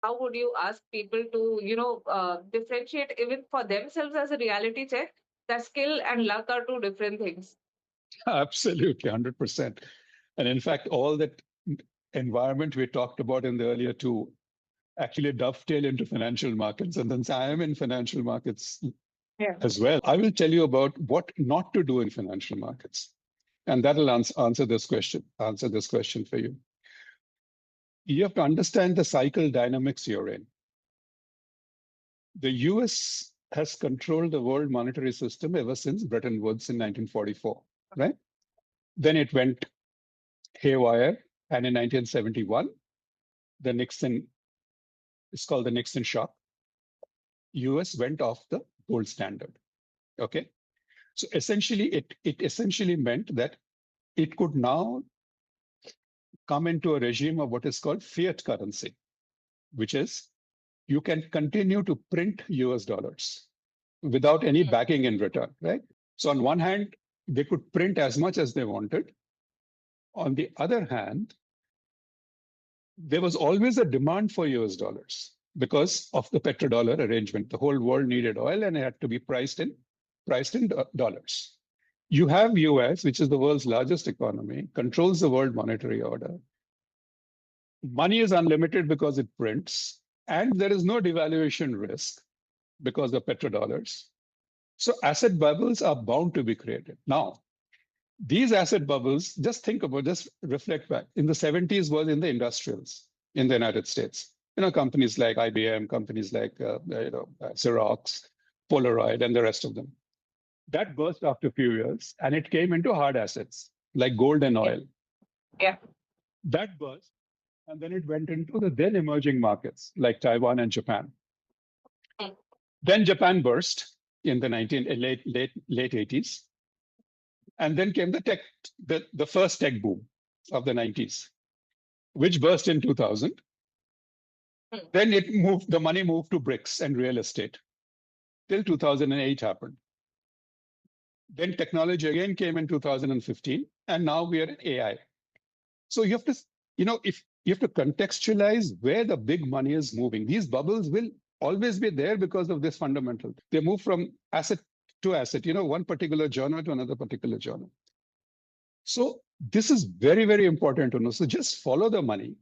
how would you ask people to, differentiate even for themselves as a reality check that skill and luck are two different things? Absolutely, 100%. And in fact, all that environment we talked about in the earlier two actually dovetail into financial markets. And since I am in financial markets Yeah. as well, I will tell you about what not to do in financial markets. And that will answer this question for you. You have to understand the cycle dynamics you're in. The US has controlled the world monetary system ever since Bretton Woods in 1944, right? Then it went haywire, and in 1971, the Nixon, it's called the Nixon shock. US went off the gold standard. Okay. So essentially, it essentially meant that it could now come into a regime of what is called fiat currency, which is you can continue to print US dollars without any backing in return, right? So on one hand, they could print as much as they wanted. On the other hand, there was always a demand for US dollars because of the petrodollar arrangement. The whole world needed oil and it had to be priced in dollars. You have US, which is the world's largest economy, controls the world monetary order. Money is unlimited because it prints, and there is no devaluation risk because of petrodollars. So asset bubbles are bound to be created. Now, these asset bubbles, just reflect back. In the 70s was in the industrials in the United States. Companies like IBM, companies like Xerox, Polaroid, and the rest of them. That burst after a few years, and it came into hard assets like gold and oil. Yeah. That burst, and then it went into the then emerging markets like Taiwan and Japan. Then Japan burst in the late 80s. And then came the first tech boom of the 90s, which burst in 2000. Then the money moved to bricks and real estate till 2008 happened. Then technology again came in 2015, and now we are in AI. So you have to, if you have to contextualize where the big money is moving. These bubbles will always be there because of this fundamental. They move from asset to asset, one particular genre to another particular genre. So this is very, very important to know. So just follow the money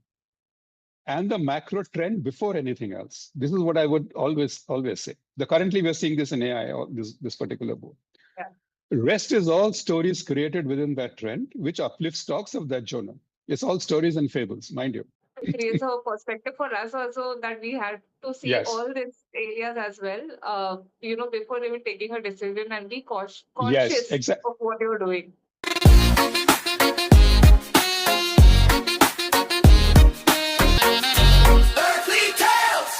and the macro trend before anything else. This is what I would always say. Currently, we're seeing this in AI, or this particular boom. Yeah. Rest is all stories created within that trend, which uplifts stocks of that genre. It's all stories and fables, mind you. It creates a perspective for us also that we had to see all these areas as well, before even taking a decision and be conscious of what you're doing.